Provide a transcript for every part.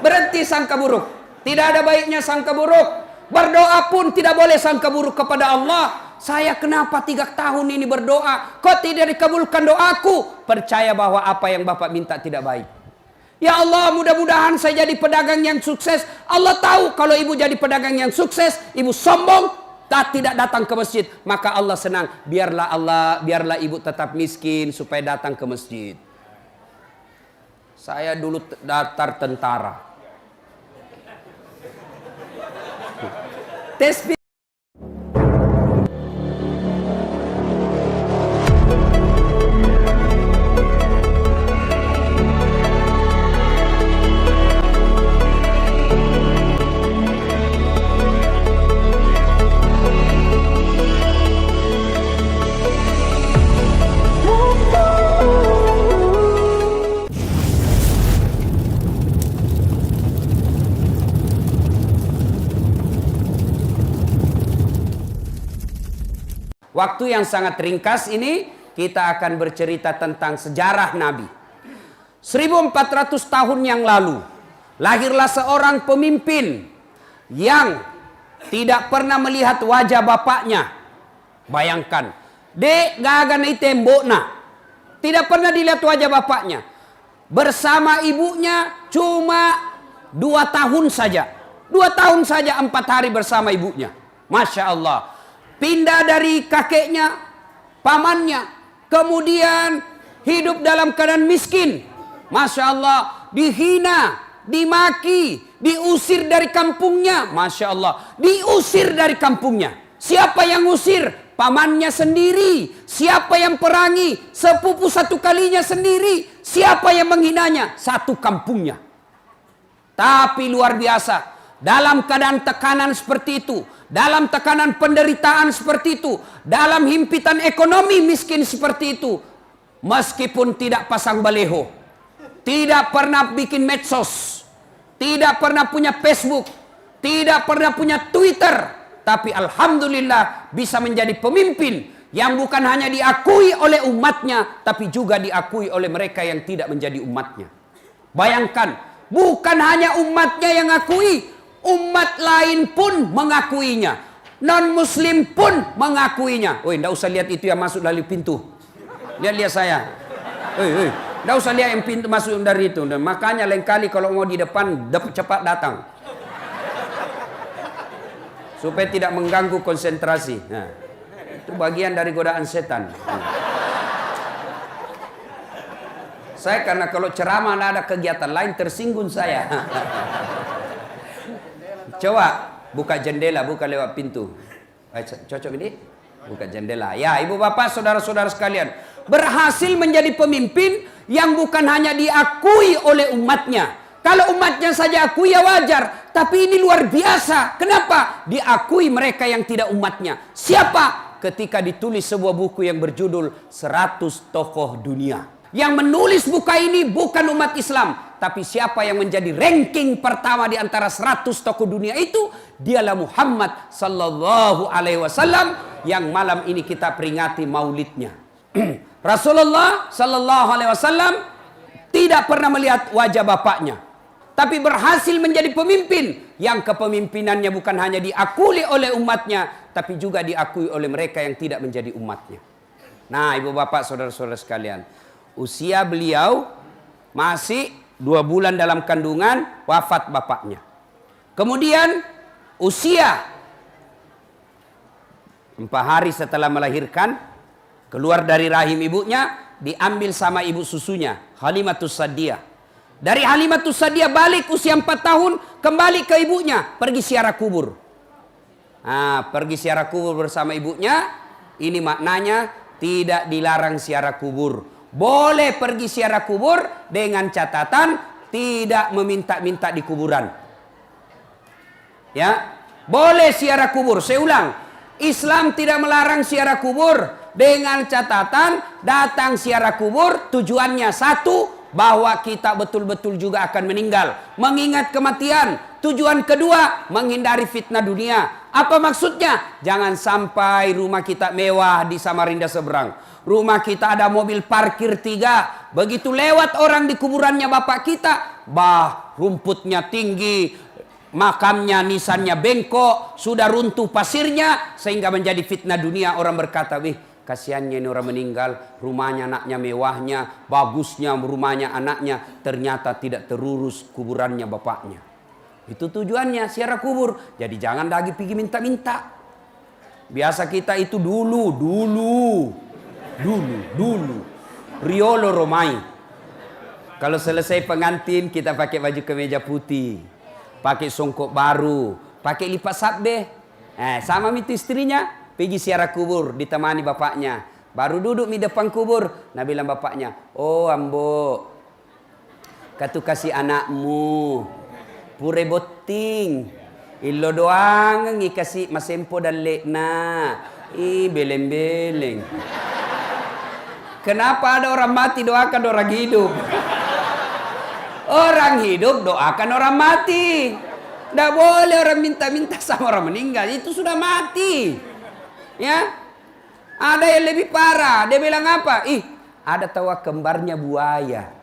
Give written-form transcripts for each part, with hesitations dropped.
Berhenti sangka buruk. Tidak ada baiknya sangka buruk. Berdoa pun tidak boleh sangka buruk kepada Allah. Saya kenapa 3 tahun ini berdoa, kok tidak dikabulkan doaku? Percaya bahwa apa yang Bapak minta tidak baik. Ya Allah, mudah-mudahan saya jadi pedagang yang sukses. Allah tahu kalau ibu jadi pedagang yang sukses, ibu sombong, tidak datang ke masjid, maka Allah senang. Biarlah ibu tetap miskin supaya datang ke masjid. Saya dulu daftar tentara. Tes waktu yang sangat ringkas ini kita akan bercerita tentang sejarah Nabi. 1400 tahun yang lalu lahirlah seorang pemimpin yang tidak pernah melihat wajah bapaknya. Bayangkan, dek gagan tembok nah, tidak pernah dilihat wajah bapaknya. Bersama ibunya cuma 2 tahun saja. 2 tahun saja 4 hari bersama ibunya. Masya Allah. Pindah dari kakeknya, pamannya, kemudian hidup dalam keadaan miskin. Masya Allah, dihina, dimaki, diusir dari kampungnya. Masya Allah, diusir dari kampungnya. Siapa yang usir? Pamannya sendiri. Siapa yang perangi? Sepupu satu kalinya sendiri. Siapa yang menghinanya? Satu kampungnya. Tapi luar biasa, dalam keadaan tekanan seperti itu, dalam tekanan penderitaan seperti itu, dalam himpitan ekonomi miskin seperti itu, meskipun tidak pasang baleho, tidak pernah bikin medsos, tidak pernah punya Facebook, tidak pernah punya Twitter, tapi alhamdulillah bisa menjadi pemimpin yang bukan hanya diakui oleh umatnya, tapi juga diakui oleh mereka yang tidak menjadi umatnya. Bayangkan, bukan hanya umatnya yang akui, umat lain pun mengakuinya. Non-muslim pun mengakuinya. Woi, nggak usah lihat itu yang masuk dari pintu. Lihat saya. Woi, nggak usah lihat yang pintu masuk dari itu. Dan makanya lain kali kalau mau di depan, cepat datang. Supaya tidak mengganggu konsentrasi. Nah, itu bagian dari godaan setan. Saya karena kalau ceramah ada kegiatan lain tersinggung saya. Coba buka jendela, buka lewat pintu. Cocok ini? Buka jendela. Ya, ibu bapak, saudara-saudara sekalian, berhasil menjadi pemimpin yang bukan hanya diakui oleh umatnya. Kalau umatnya saja akui ya wajar, tapi ini luar biasa. Kenapa? Diakui mereka yang tidak umatnya. Siapa? Ketika ditulis sebuah buku yang berjudul 100 Tokoh Dunia. Yang menulis buku ini bukan umat Islam, tapi siapa yang menjadi ranking pertama di antara 100 tokoh dunia itu? Dialah Muhammad sallallahu alaihi wasallam yang malam ini kita peringati maulidnya. Rasulullah sallallahu alaihi wasallam tidak pernah melihat wajah bapaknya, tapi berhasil menjadi pemimpin yang kepemimpinannya bukan hanya diakui oleh umatnya, tapi juga diakui oleh mereka yang tidak menjadi umatnya. Nah, ibu bapak, saudara-saudara sekalian, usia beliau masih 2 bulan dalam kandungan, wafat bapaknya. Kemudian usia 4 hari setelah melahirkan, keluar dari rahim ibunya, diambil sama ibu susunya, Halimatus Sa'diyah. Dari Halimatus Sa'diyah balik usia 4 tahun, kembali ke ibunya, pergi ziarah kubur. Nah, pergi ziarah kubur bersama ibunya, ini maknanya tidak dilarang ziarah kubur. Boleh pergi ziarah kubur dengan catatan tidak meminta-minta di kuburan. Ya, boleh ziarah kubur. Saya ulang, Islam tidak melarang ziarah kubur dengan catatan datang ziarah kubur tujuannya satu, bahwa kita betul-betul juga akan meninggal, mengingat kematian. Tujuan kedua, menghindari fitnah dunia. Apa maksudnya? Jangan sampai rumah kita mewah di Samarinda seberang, rumah kita ada mobil parkir 3, begitu lewat orang di kuburannya bapak kita, rumputnya tinggi, makamnya nisannya bengkok, sudah runtuh pasirnya, sehingga menjadi fitnah dunia. Orang berkata, wih, kasihannya ini orang meninggal, rumahnya anaknya mewahnya, bagusnya rumahnya anaknya, ternyata tidak terurus kuburannya bapaknya. Itu tujuannya ziarah kubur. Jadi jangan lagi pergi minta-minta. Biasa kita itu dulu Riolo Romai. Kalau selesai pengantin kita pakai baju kemeja putih, pakai songkok baru, pakai lipat sabde. Sama itu istrinya pergi ziarah kubur ditemani bapaknya. Baru duduk di depan kubur, nah bilang bapaknya, oh ambo, katu kasih anakmu, pure boting. Ilo doang ngikasih masempo dan lekna. Beleng-beleng. Kenapa ada orang mati doakan orang hidup? Orang hidup doakan orang mati. Tidak boleh orang minta-minta sama orang meninggal. Itu sudah mati. Ya. Ada yang lebih parah. Dia bilang apa? Ada tahu kembarnya buaya.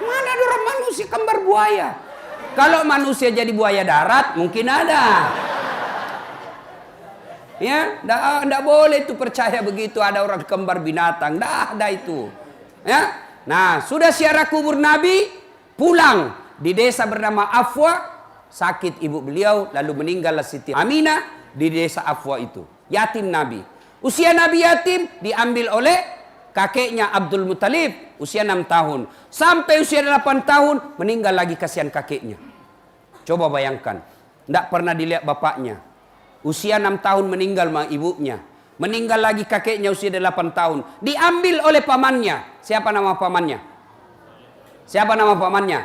Mana ada orang manusia kembar buaya? Kalau manusia jadi buaya darat, mungkin ada. Ya, tidak boleh itu percaya begitu ada orang kembar binatang. Tidak ada itu. Ya, nah sudah ziarah kubur Nabi, pulang di desa bernama Afwa, sakit ibu beliau, lalu meninggallah Siti Aminah di desa Afwa itu. Yatim Nabi. Usia Nabi yatim diambil oleh kakeknya Abdul Muttalib, usia 6 tahun. Sampai usia 8 tahun, meninggal lagi kasihan kakeknya. Coba bayangkan, tidak pernah dilihat bapaknya. Usia 6 tahun meninggal ibunya. Meninggal lagi kakeknya usia 8 tahun. Diambil oleh pamannya. Siapa nama pamannya? Siapa nama pamannya?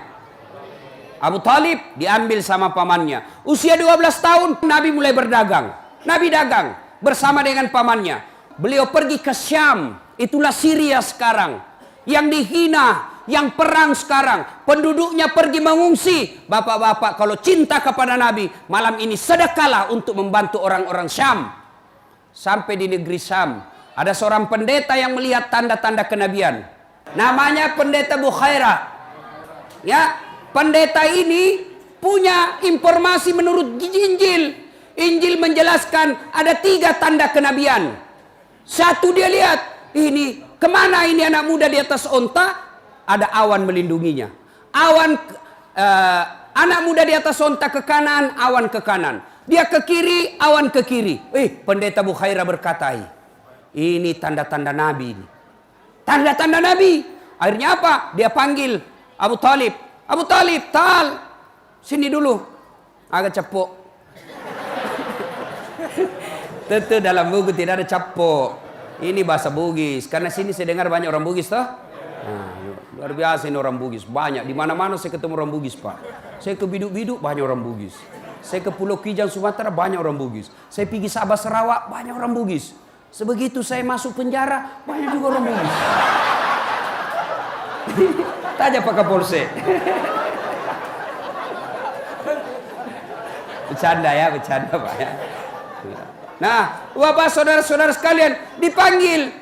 Abu Talib diambil sama pamannya. Usia 12 tahun, Nabi mulai berdagang. Nabi dagang bersama dengan pamannya. Beliau pergi ke Syam. Itulah Syria sekarang. Yang dihina, yang perang sekarang. Penduduknya pergi mengungsi. Bapak-bapak kalau cinta kepada Nabi, malam ini sedekahlah untuk membantu orang-orang Syam. Sampai di negeri Syam, ada seorang pendeta yang melihat tanda-tanda kenabian. Namanya pendeta Bukhaira. Ya, pendeta ini punya informasi menurut Injil. Injil menjelaskan ada 3 tanda kenabian. Satu dia lihat, ini kemana ini anak muda di atas onta? Ada awan melindunginya. Anak muda di atas onta ke kanan, awan ke kanan. Dia ke kiri, awan ke kiri. Pendeta Bukhaira berkata, ini tanda-tanda Nabi. Tanda-tanda Nabi. Akhirnya apa? Dia panggil Abu Talib. Abu Talib, sini dulu. Agak cepok. Tentu dalam buku tidak ada capok. Ini bahasa Bugis. Karena sini saya dengar banyak orang Bugis toh. Nah, luar biasa ini orang Bugis. Banyak. Di mana-mana saya ketemu orang Bugis, Pak. Saya ke Biduk-Biduk banyak orang Bugis. Saya ke Pulau Kijang Sumatera banyak orang Bugis. Saya pergi Sabah Sarawak banyak orang Bugis. Sebegitu saya masuk penjara banyak juga orang Bugis. Tanya Pak Kapolsek. Bercanda ya, bercanda Pak ya. Nah, Bapak saudara-saudara sekalian dipanggil.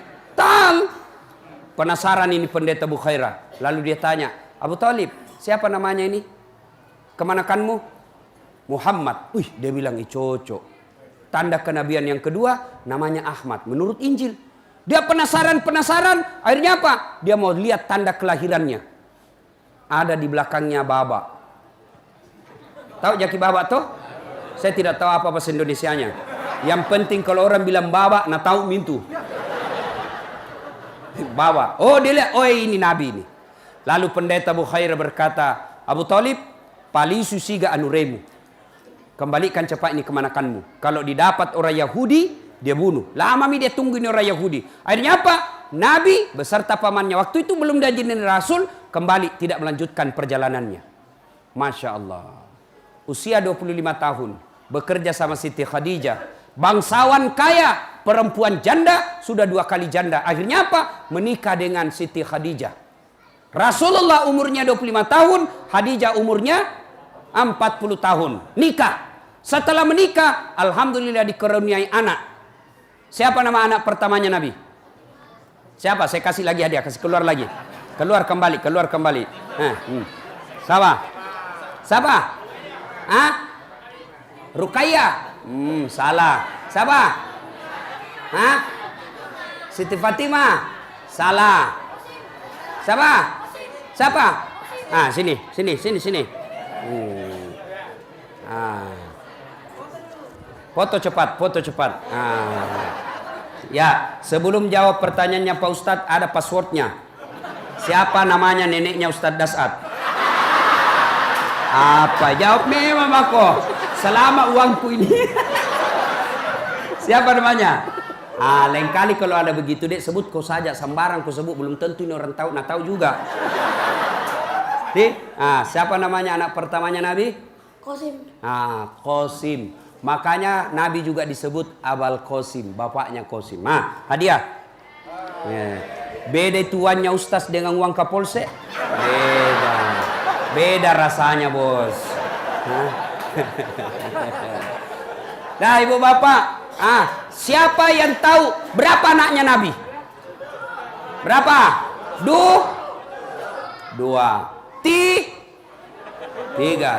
Penasaran ini pendeta Bukhaira. Lalu dia tanya, Abu Talib, siapa namanya ini? Kemanakanmu? Muhammad. Dia bilang, cocok. Tanda kenabian yang kedua, namanya Ahmad. Menurut Injil. Dia penasaran. Akhirnya apa? Dia mau lihat tanda kelahirannya. Ada di belakangnya Baba. Tahu Jaki Baba tuh? Saya tidak tahu apa bahasa Indonesianya. Yang penting kalau orang bilang Baba, nah tahu mintu. Baba. Oh dia lihat, ini Nabi ini. Lalu pendeta Bukhaira berkata, Abu Talib, palisu siga anuremu. Kembalikan cepat ini kemanakanmu. Kalau didapat orang Yahudi, dia bunuh. Lama dia tunggu ini orang Yahudi. Akhirnya apa? Nabi beserta pamannya. Waktu itu belum dia jadi Rasul, kembali tidak melanjutkan perjalanannya. Masya Allah. Usia 25 tahun. Bekerja sama Siti Khadijah. Bangsawan kaya, perempuan janda, sudah 2 kali janda. Akhirnya apa? Menikah dengan Siti Khadijah. Rasulullah umurnya 25 tahun, Khadijah umurnya 40 tahun. Nikah. Setelah menikah, alhamdulillah dikaruniai anak. Siapa nama anak pertamanya Nabi? Siapa? Saya kasih lagi hadiah, kasih keluar lagi. Keluar kembali. Siapa? Siapa? Hah? Ruqayyah? Salah. Siapa? Hah? Siti Fatimah? Salah. Siapa? Siapa? Ah, sini. Foto cepat. Ya, sebelum jawab pertanyaannya Pak Ustadz, ada passwordnya. Siapa namanya neneknya Ustadz Dasat? Apa? Jawab memang aku. Selama uangku ini. Siapa namanya? Lain kali kalau ada begitu dek, sebut kau saja, sembarang kau sebut, belum tentu ini orang tahu, tahu juga. Siapa namanya anak pertamanya Nabi? Qasim. Qasim. Makanya Nabi juga disebut Abul Qasim, bapaknya Qasim. Hadiah. Beda tuannya Ustaz dengan uang Kapolsek? Beda rasanya, bos. Nah, ibu bapak, siapa yang tahu berapa anaknya Nabi? Berapa? Dua. Tiga.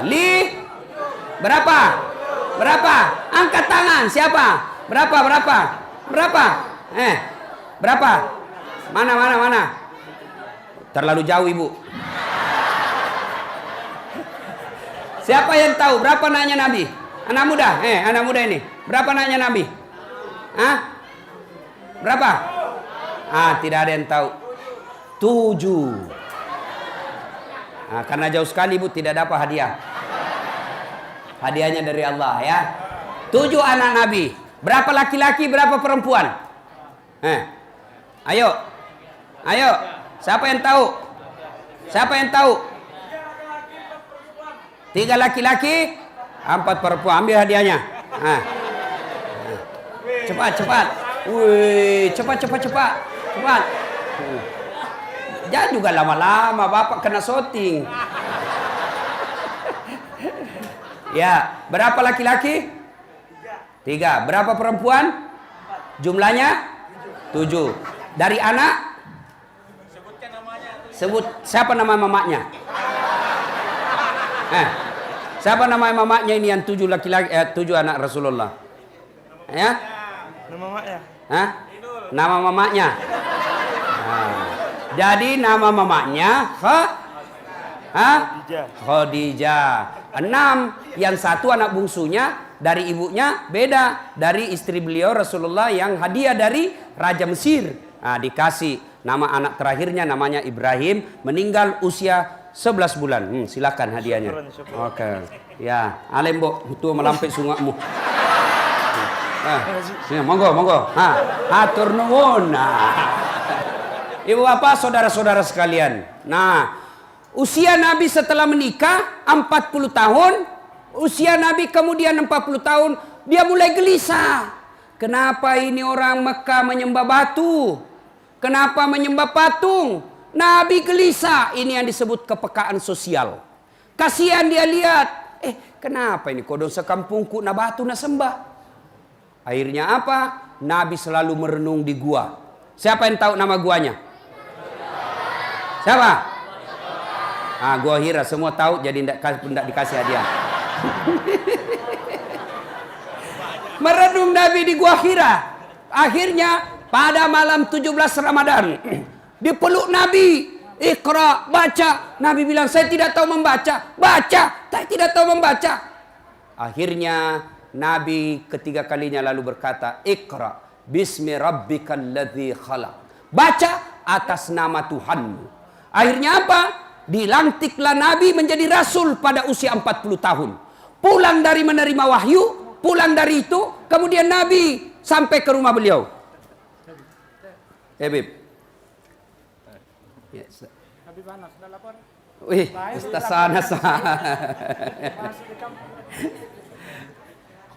Berapa? Angkat tangan. Siapa? Berapa? Berapa? Mana? Terlalu jauh ibu. Siapa yang tahu berapa anaknya Nabi? Anak muda ini. Berapa anaknya Nabi? Berapa? Tidak ada yang tahu. 7. Karena jauh sekali ibu tidak dapat hadiah. Hadiahnya dari Allah ya. 7 anak Nabi. Berapa laki-laki, berapa perempuan? Ayo. Siapa yang tahu? 3 laki-laki, 4 perempuan. Ambil hadiahnya. Cepat. Wih, cepat. Jangan juga lama-lama, bapak kena syuting. Ya, berapa laki-laki? 3. Berapa perempuan? Jumlahnya 7. Dari anak? Sebut siapa nama mamanya? Siapa nama mamanya ini yang 7 laki-laki, 7 anak Rasulullah? Ya? Nama mamanya? Nama mamanya. Jadi nama mamanya Khadijah. 6. Yang 1 anak bungsunya dari ibunya beda dari istri beliau Rasulullah yang hadiah dari Raja Mesir. Dikasih nama anak terakhirnya namanya Ibrahim, meninggal usia 11 bulan. Silakan hadiahnya. Oke. Ya, alembo itu melampir sungakmu. Monggo. Hatur nuwun. Ibu bapak, saudara-saudara sekalian. Usia Nabi setelah menikah 40 tahun. Usia Nabi kemudian 40 tahun. Dia mulai gelisah. Kenapa ini orang Mekah menyembah batu? Kenapa menyembah patung? Nabi gelisah. Ini yang disebut kepekaan sosial. Kasihan dia lihat. Kenapa ini kodong sekampungku na batu na sembah? Akhirnya apa? Nabi selalu merenung di gua. Siapa yang tahu nama guanya? Siapa? Gua Hira, semua tahu jadi tidak dikasih hadiah. Merenung Nabi di Gua Hira. Akhirnya pada malam 17 Ramadan dipeluk Nabi. Iqra, baca. Nabi bilang, saya tidak tahu membaca. Baca, saya tidak tahu membaca. Akhirnya Nabi ketiga kalinya lalu berkata, Iqra bismi rabbikal ladzi khalaq. Baca atas nama Tuhanmu. Akhirnya apa? Dilantiklah Nabi menjadi rasul pada usia 40 tahun. Pulang dari menerima wahyu, pulang dari itu, kemudian Nabi sampai ke rumah beliau. Bib. Nabi mana? Sudah lapor? Wih, Ustaz sana.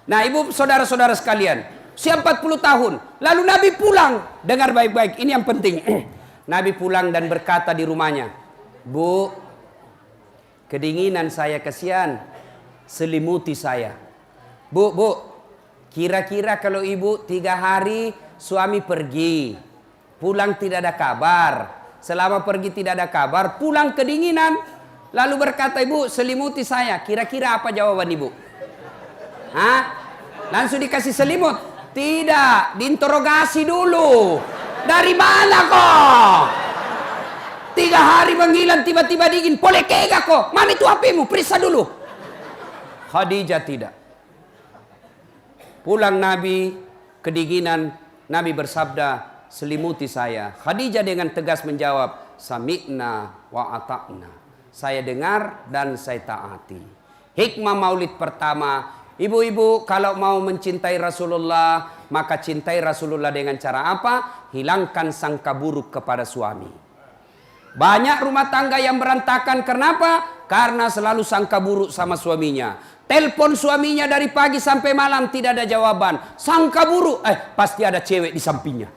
Nah, ibu saudara-saudara sekalian, usia 40 tahun. Lalu Nabi pulang. Dengar baik-baik, ini yang penting. Nabi pulang dan berkata di rumahnya, Bu, kedinginan saya, kasihan, selimuti saya. Bu, kira-kira kalau ibu 3 hari suami pergi, pulang tidak ada kabar. Selama pergi tidak ada kabar, pulang kedinginan. Lalu berkata, ibu selimuti saya. Kira-kira apa jawaban ibu? Hah? Langsung dikasih selimut? Tidak, diinterogasi dulu. Dari mana kok? 3 hari menghilang, tiba-tiba dingin. Polekega kok? Mana itu HP-mu? Periksa dulu. Khadijah tidak. Pulang Nabi, kedinginan. Nabi bersabda, selimuti saya. Khadijah dengan tegas menjawab, sami'na wa ata'na. Saya dengar dan saya taati. Hikmah maulid pertama, ibu-ibu kalau mau mencintai Rasulullah, maka cintai Rasulullah dengan cara apa? Hilangkan sangka buruk kepada suami. Banyak rumah tangga yang berantakan, kenapa? Karena selalu sangka buruk sama suaminya. Telepon suaminya dari pagi sampai malam tidak ada jawaban. Sangka buruk, pasti ada cewek di sampingnya.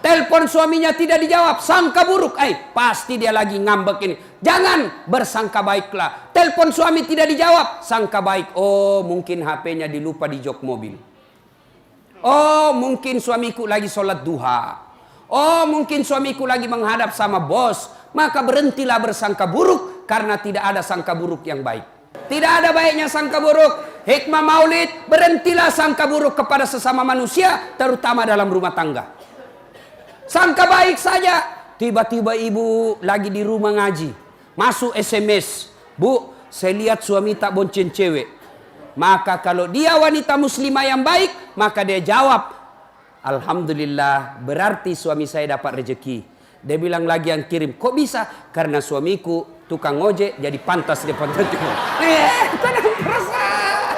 Telepon suaminya tidak dijawab, sangka buruk, pasti dia lagi ngambek ini. Jangan, bersangka baiklah. Telepon suami tidak dijawab, sangka baik. Oh, mungkin HP-nya dilupa di jok mobil. Oh, mungkin suamiku lagi sholat duha. Oh, mungkin suamiku lagi menghadap sama bos. Maka berhentilah bersangka buruk, karena tidak ada sangka buruk yang baik. Tidak ada baiknya sangka buruk. Hikmah maulid, berhentilah sangka buruk kepada sesama manusia, terutama dalam rumah tangga. Sangka baik saja. Tiba-tiba ibu lagi di rumah ngaji, masuk SMS, bu, saya lihat suami tak bonceng cewek. Maka kalau dia wanita muslimah yang baik, maka dia jawab, alhamdulillah, berarti suami saya dapat rezeki. Dia bilang lagi yang kirim, kok bisa? Karena suamiku tukang ojek, jadi pantas dia pantas. Tenang perasaan.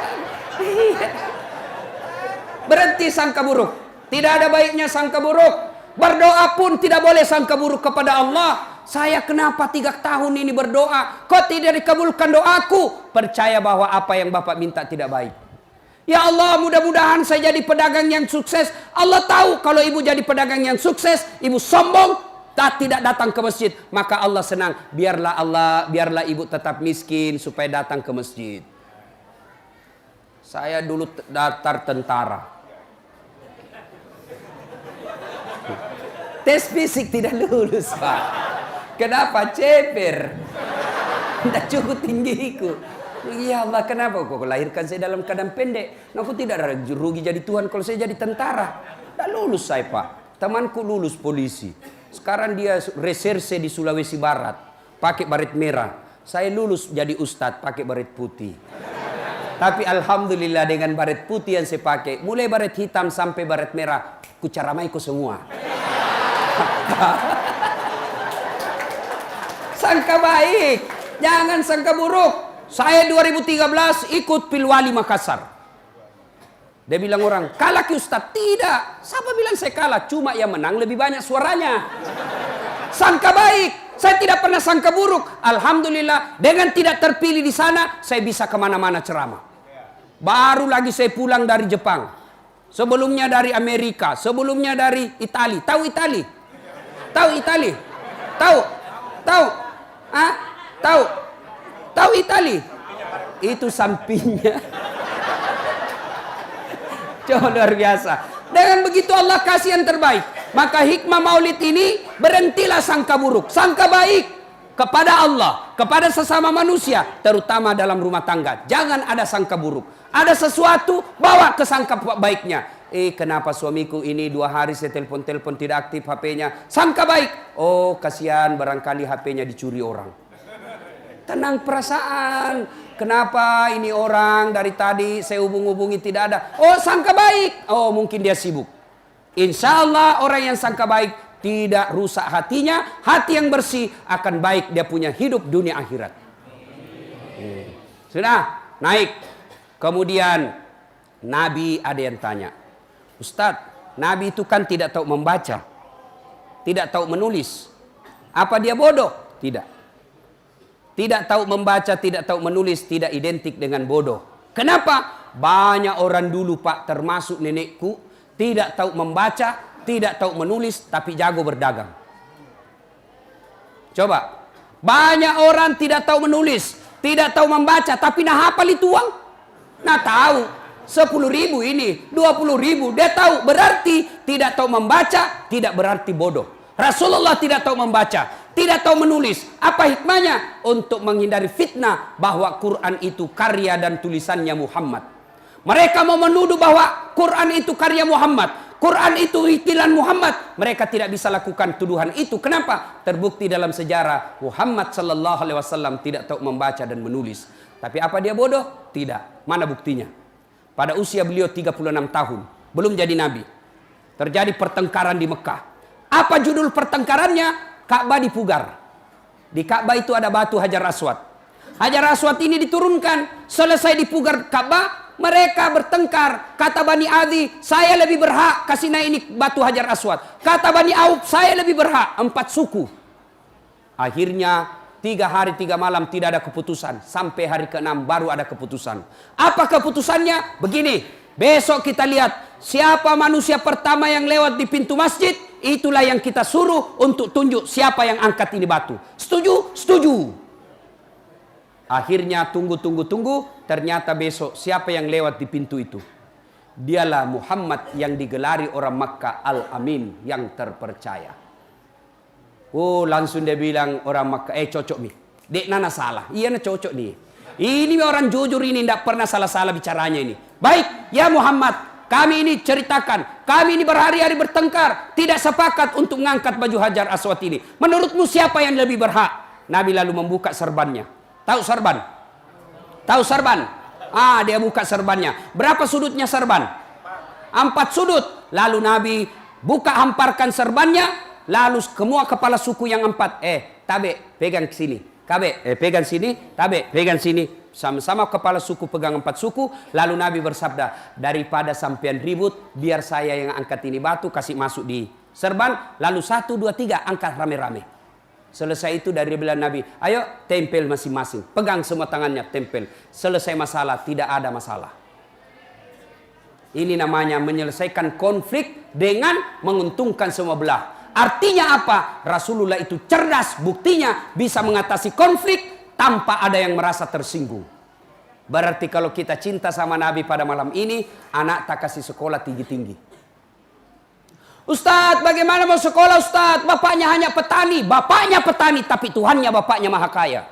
Berhenti sangka buruk. Tidak ada baiknya sangka buruk. Berdoa pun tidak boleh sangka buruk kepada Allah. Saya kenapa 3 tahun ini berdoa, kok tidak dikabulkan doaku? Percaya bahwa apa yang Bapak minta tidak baik. Ya Allah, mudah-mudahan saya jadi pedagang yang sukses. Allah tahu kalau ibu jadi pedagang yang sukses, ibu sombong, tidak datang ke masjid, maka Allah senang. Biarlah ibu tetap miskin supaya datang ke masjid. Saya dulu daftar tentara. Tes fisik tidak lulus, Pak. Kenapa? Ceper. Tidak cukup tinggiku. Ya Allah, kenapa kok lahirkan saya dalam keadaan pendek? Aku tidak ada rugi jadi Tuhan kalau saya jadi tentara. Tidak lulus saya, Pak. Temanku lulus polisi. Sekarang dia reserse di Sulawesi Barat. Pakai baret merah. Saya lulus jadi ustadz pakai baret putih. Tapi alhamdulillah dengan baret putih yang saya pakai, mulai baret hitam sampai baret merah, kucaramaiku semua. Sangka baik, jangan sangka buruk. Saya 2013 ikut Pilwali Makassar. Dia bilang orang, kalah ki Ustaz? Tidak. Siapa bilang saya kalah? Cuma yang menang lebih banyak suaranya. Sangka baik. Saya tidak pernah sangka buruk. Alhamdulillah, dengan tidak terpilih di sana, saya bisa kemana-mana ceramah. Baru lagi saya pulang dari Jepang. Sebelumnya dari Amerika. Sebelumnya dari Itali. Tahu Itali? Tahu Itali? Tahu? Tahu? Ah? Tahu? Tahu Itali? Itu sampingnya. Coba luar biasa. Dengan begitu Allah kasih yang terbaik. Maka hikmah maulid ini, berhentilah sangka buruk. Sangka baik kepada Allah, kepada sesama manusia, terutama dalam rumah tangga. Jangan ada sangka buruk. Ada sesuatu, bawa ke sangka baiknya. Kenapa suamiku ini 2 hari saya telepon-telepon tidak aktif HP-nya. Sangka baik. Oh, kasihan barangkali HP-nya dicuri orang. Tenang perasaan. Kenapa ini orang dari tadi saya hubung-hubungi tidak ada. Oh, sangka baik. Oh, mungkin dia sibuk. Insya Allah orang yang sangka baik tidak rusak hatinya. Hati yang bersih akan baik dia punya hidup dunia akhirat. Sudah naik. Kemudian Nabi ada yang tanya, Ustadz, Nabi itu kan tidak tahu membaca, tidak tahu menulis. Apa dia bodoh? Tidak. Tidak tahu membaca, tidak tahu menulis, tidak identik dengan bodoh. Kenapa? Banyak orang dulu, Pak, termasuk nenekku, tidak tahu membaca, tidak tahu menulis, tapi jago berdagang. Coba, banyak orang tidak tahu menulis, tidak tahu membaca, tapi nah hafal itu uang. Nah tahu, 10.000 ini, 20.000, dia tahu, berarti tidak tahu membaca, tidak berarti bodoh. Rasulullah tidak tahu membaca, tidak tahu menulis. Apa hikmahnya? Untuk menghindari fitnah bahwa Quran itu karya dan tulisannya Muhammad. Mereka mau menuduh bahwa Quran itu karya Muhammad, Quran itu witilan Muhammad. Mereka tidak bisa lakukan tuduhan itu. Kenapa? Terbukti dalam sejarah Muhammad sallallahu alaihi wasallam tidak tahu membaca dan menulis. Tapi apa dia bodoh? Tidak. Mana buktinya? Pada usia beliau 36 tahun, belum jadi nabi, terjadi pertengkaran di Mekah. Apa judul pertengkarannya? Ka'bah dipugar. Di Ka'bah itu ada batu Hajar Aswad. Hajar Aswad ini diturunkan. Selesai dipugar Ka'bah, mereka bertengkar. Kata Bani Adi, saya lebih berhak kasih naik ini batu Hajar Aswad. Kata Bani Auf, saya lebih berhak. 4 suku. Akhirnya 3 hari 3 malam tidak ada keputusan. Sampai hari ke-6 baru ada keputusan. Apa keputusannya? Begini, besok kita lihat siapa manusia pertama yang lewat di pintu masjid. Itulah yang kita suruh untuk tunjuk siapa yang angkat ini batu. Setuju? Setuju. Akhirnya tunggu. Ternyata besok siapa yang lewat di pintu itu? Dialah Muhammad yang digelari orang Makkah Al-Amin, yang terpercaya. Oh, langsung dia bilang orang Makkah, cocok nih. Dek Nana salah. Iya, na cocok nih. Ini orang jujur ini, tidak pernah salah-salah bicaranya ini. Baik, ya Muhammad. Kami ini ceritakan, kami ini berhari-hari bertengkar, tidak sepakat untuk mengangkat baju Hajar Aswad ini. Menurutmu siapa yang lebih berhak? Nabi lalu membuka serbannya. Tahu serban? Tahu serban? Dia buka serbannya. Berapa sudutnya serban? 4 sudut. Lalu Nabi buka, hamparkan serbannya. Lalu semua kepala suku yang 4. Tabe, pegang ke sini. Kabe, pegang sini. Tabe, pegang sini. Sama-sama kepala suku pegang 4 suku. Lalu Nabi bersabda, daripada sampean ribut, biar saya yang angkat ini batu, kasih masuk di serban. Lalu 1, 2, 3, angkat rame-rame. Selesai itu dari bilang Nabi, ayo tempel masing-masing. Pegang semua tangannya, tempel. Selesai masalah, tidak ada masalah. Ini namanya menyelesaikan konflik dengan menguntungkan semua belah. Artinya apa? Rasulullah itu cerdas. Buktinya bisa mengatasi konflik tanpa ada yang merasa tersinggung. Berarti kalau kita cinta sama Nabi pada malam ini, anak tak kasih sekolah tinggi-tinggi. Ustadz, bagaimana mau sekolah Ustadz? Bapaknya hanya petani. Bapaknya petani, tapi Tuhannya bapaknya maha kaya.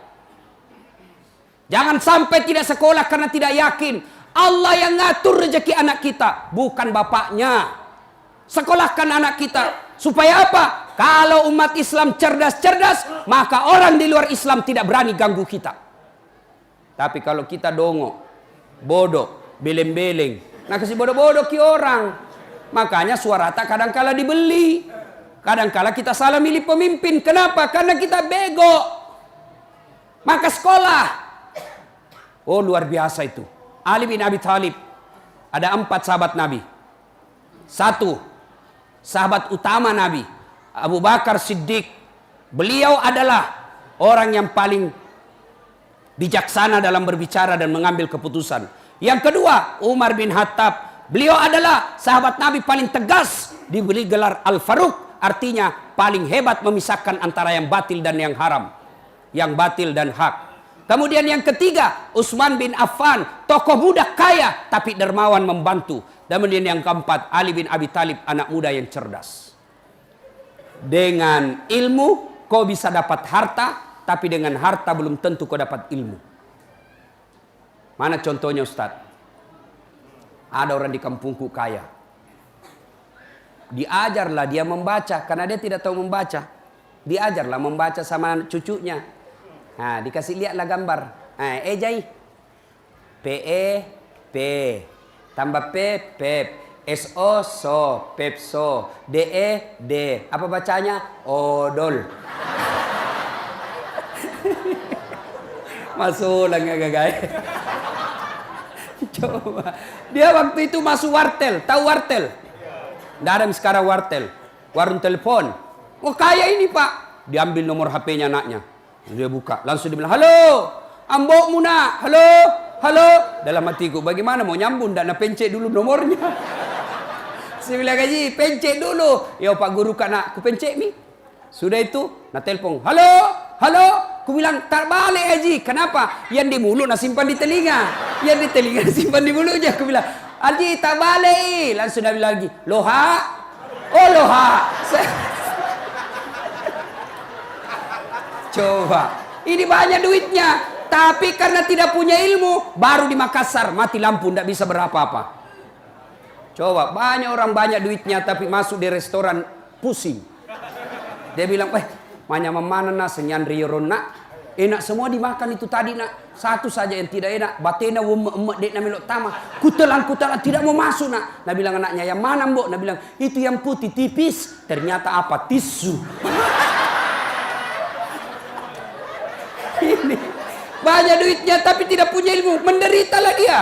Jangan sampai tidak sekolah karena tidak yakin. Allah yang ngatur rezeki anak kita, bukan bapaknya. Sekolahkan anak kita. Supaya apa? Kalau umat Islam cerdas-cerdas, maka orang di luar Islam tidak berani ganggu kita. Tapi kalau kita dongo, bodoh, beleng-beleng, nah kasih bodoh-bodoh ki orang. Makanya suara tak kadang-kala dibeli. Kadang-kala kita salah milih pemimpin. Kenapa? Karena kita bego. Maka sekolah. Oh, luar biasa itu. Ali bin Abi Thalib. Ada 4 sahabat Nabi. 1. Sahabat utama Nabi, Abu Bakar Siddiq. Beliau adalah orang yang paling bijaksana dalam berbicara dan mengambil keputusan. Yang kedua, Umar bin Khattab. Beliau adalah sahabat Nabi paling tegas, diberi gelar Al-Faruq. Artinya paling hebat memisahkan antara yang batil dan yang haram, yang batil dan hak. Kemudian yang ketiga, Utsman bin Affan, tokoh muda kaya tapi dermawan membantu. Kemudian yang keempat, Ali bin Abi Thalib, anak muda yang cerdas. Dengan ilmu kau bisa dapat harta, tapi dengan harta belum tentu kau dapat ilmu. Mana contohnya Ustaz? Ada orang di kampungku kaya. Diajarlah dia membaca karena dia tidak tahu membaca. Diajarlah membaca sama cucunya. Nah, dikasih lihatlah gambar. Jai. P tambah pep, so, pepso, D. Apa bacanya? Odol. Masuk lah guys. Coba. Dia waktu itu masuk wartel. Tahu wartel? Tidak ada sekarang wartel. Warung telepon. Oh kaya ini pak. Diambil nomor HP-nya anaknya. Dia buka. Langsung dia bilang, halo. Ambok Muna. Halo. Dalam hatiku, bagaimana mau nyambung? Dan pencet dulu nomornya. Saya bilang gaji, pencet dulu. Ya Pak Guru nak, aku pencet mi. Sudah itu, nak telepon. Halo. Aku bilang, tak balik Haji. Kenapa? Yang di mulut nak simpan di telinga. Yang di telinga simpan di mulutnya. Aku bilang, Haji tak balik. Langsung dia bilang lagi, loha. Oh loha. Coba. Ini banyak duitnya. Tapi karena tidak punya ilmu, baru di Makassar mati lampu, tidak bisa berapa-apa. Coba, banyak orang banyak duitnya tapi masuk di restoran pusing. Dia bilang, mana nak senyan rioron nak. Enak semua dimakan itu tadi nak. Satu saja yang tidak enak. Batena emak dek na melok tama. Kutelan tidak mau masuk nak. Nah bilang anaknya, yang mana mbok? Nah bilang, itu yang putih tipis. Ternyata apa? Tisu. Ini banyak duitnya tapi tidak punya ilmu, menderita lagi ya.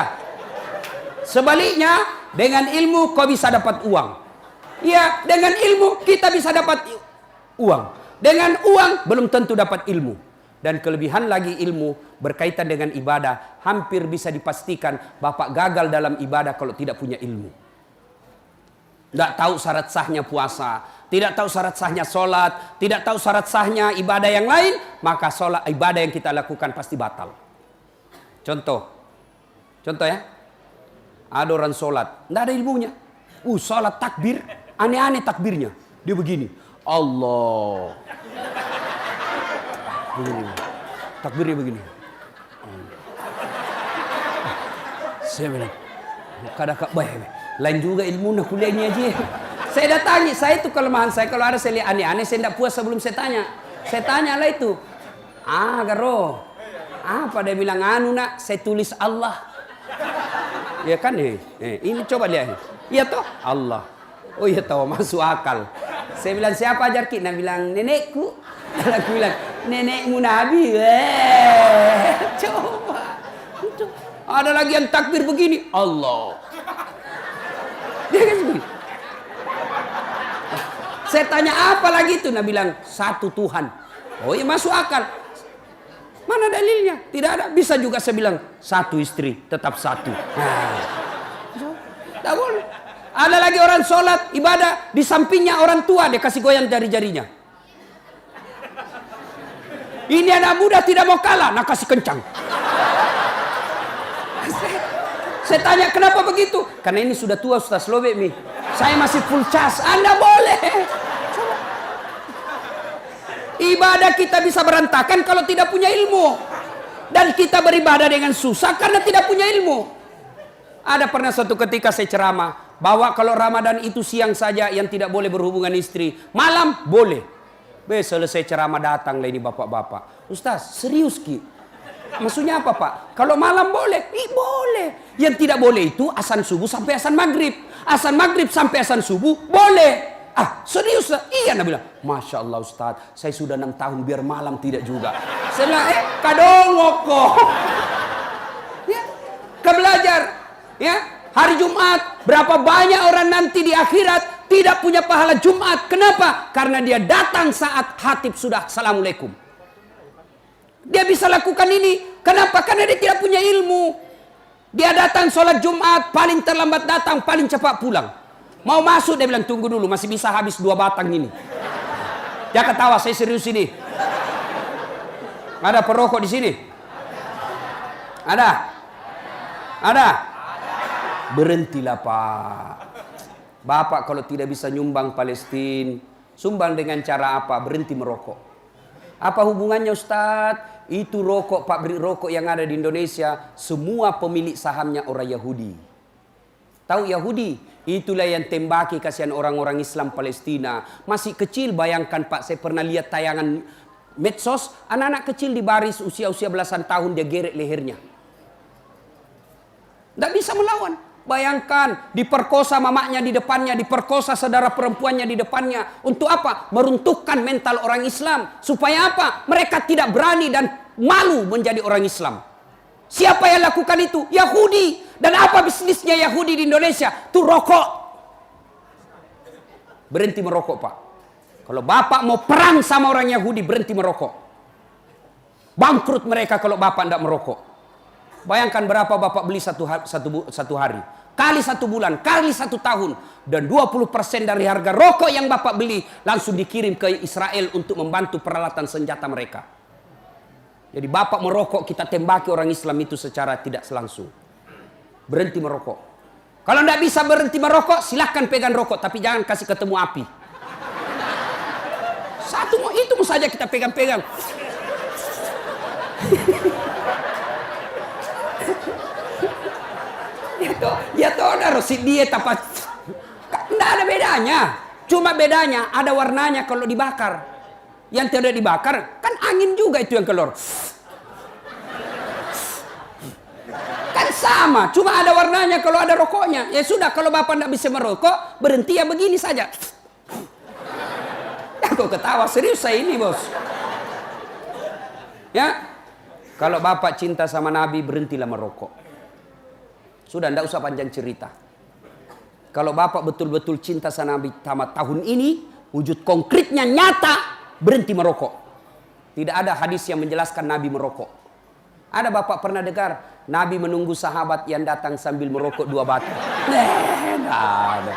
Sebaliknya, dengan ilmu kau bisa dapat uang. Ya, dengan ilmu kita bisa dapat uang. Dengan uang belum tentu dapat ilmu. Dan kelebihan lagi ilmu berkaitan dengan ibadah, hampir bisa dipastikan Bapak gagal dalam ibadah kalau tidak punya ilmu. Tidak tahu syarat sahnya puasa, tidak tahu syarat sahnya sholat, tidak tahu syarat sahnya ibadah yang lain, maka sholat ibadah yang kita lakukan pasti batal. Contoh ya, ada orang sholat, tidak ada ilmunya. Sholat takbir, aneh-aneh takbirnya. Dia begini, Allah. Begini. Takbirnya begini. Saya bilang, kadang-kadang lain juga ilmu nak kuliah ini aja. Saya datangi, saya itu kelemahan saya. Kalau ada saya lihat aneh-aneh, saya tidak puas sebelum saya tanya. Saya tanya lah itu. Garo. Apa dia bilang, anu nak, saya tulis Allah. Ya kan ini coba lihat. Iya toh, Allah. Oh iya tahu, masuk akal. Saya bilang, siapa ajar kita? Dia bilang, nenekku. Aku bilang, nenekmu Nabi. Coba. Ada lagi yang takbir begini, Allah. Dia kan begini. Saya tanya apa lagi itu? Nah bilang, satu Tuhan. Oh ya masuk akal. Mana dalilnya? Tidak ada. Bisa juga saya bilang, satu istri, tetap satu. Tidak boleh. Ada lagi orang sholat, ibadah, di sampingnya orang tua, dia kasih goyang jari-jarinya. Ini anak muda tidak mau kalah, nak kasih kencang. Saya tanya, kenapa begitu? Karena ini sudah tua, Ustaz Lobek nih. Saya masih full cas, Anda boleh. Coba. Ibadah kita bisa berantakan kalau tidak punya ilmu. Dan kita beribadah dengan susah karena tidak punya ilmu. Ada pernah suatu ketika saya ceramah, bahwa kalau Ramadan itu siang saja yang tidak boleh berhubungan istri. Malam boleh. Selesai ceramah datang lah ini bapak-bapak. Ustaz, serius Ki? Maksudnya apa Pak? Kalau malam boleh? Boleh. Yang tidak boleh itu asan subuh sampai asan maghrib. Asan maghrib sampai asan subuh boleh. Serius? Iya, Nabi bilang. Masya Allah Ustaz, saya sudah 6 tahun biar malam tidak juga. Saya bilang, kadongok kok. Ya, kebelajar. Ya, hari Jumat, berapa banyak orang nanti di akhirat tidak punya pahala Jumat. Kenapa? Karena dia datang saat khatib sudah Assalamualaikum. Dia bisa lakukan ini. Kenapa? Karena dia tidak punya ilmu. Dia datang sholat Jumat, paling terlambat datang, paling cepat pulang. Mau masuk, dia bilang, tunggu dulu, masih bisa habis 2 batang ini. Dia ketawa, saya serius ini. Ada perokok di sini? Ada? Ada? Berhentilah Pak. Bapak kalau tidak bisa nyumbang Palestina, sumbang dengan cara apa? Berhenti merokok. Apa hubungannya Ustadz? Itu rokok, pabrik rokok yang ada di Indonesia, semua pemilik sahamnya orang Yahudi. Tahu Yahudi? Itulah yang tembaki kasihan orang-orang Islam Palestina. Masih kecil, bayangkan Pak, saya pernah lihat tayangan medsos, anak-anak kecil di baris usia-usia belasan tahun dia geret lehernya. Tidak bisa melawan. Bayangkan, diperkosa mamanya di depannya, diperkosa saudara perempuannya di depannya. Untuk apa? Meruntuhkan mental orang Islam. Supaya apa? Mereka tidak berani dan malu menjadi orang Islam. Siapa yang lakukan itu? Yahudi. Dan apa bisnisnya Yahudi di Indonesia? Itu rokok. Berhenti merokok Pak. Kalau Bapak mau perang sama orang Yahudi, berhenti merokok. Bangkrut mereka kalau Bapak tidak merokok. Bayangkan berapa Bapak beli satu hari. Kali 1 bulan, kali 1 tahun. Dan 20% dari harga rokok yang Bapak beli langsung dikirim ke Israel untuk membantu peralatan senjata mereka. Jadi Bapak merokok, kita tembaki orang Islam itu secara tidak langsung. Berhenti merokok. Kalau tidak bisa berhenti merokok, silahkan pegang rokok. Tapi jangan kasih ketemu api. Itu saja kita pegang-pegang. Ya toh ada rosi diet apa? Nggak ada bedanya. Cuma bedanya ada warnanya kalau dibakar. Yang tidak dibakar kan angin juga itu yang keluar. Kan sama, cuma ada warnanya kalau ada rokoknya. Ya sudah, kalau bapak tidak bisa merokok, berhenti ya begini saja. Ya kok ketawa, serius saya ini bos. Ya, kalau bapak cinta sama Nabi, berhentilah merokok. Sudah, tidak usah panjang cerita. Kalau bapak betul-betul cinta sama Nabi sama tahun ini, wujud konkretnya nyata, berhenti merokok. Tidak ada hadis yang menjelaskan Nabi merokok. Ada bapak pernah dengar Nabi menunggu sahabat yang datang sambil merokok 2 batang? Nggak ada.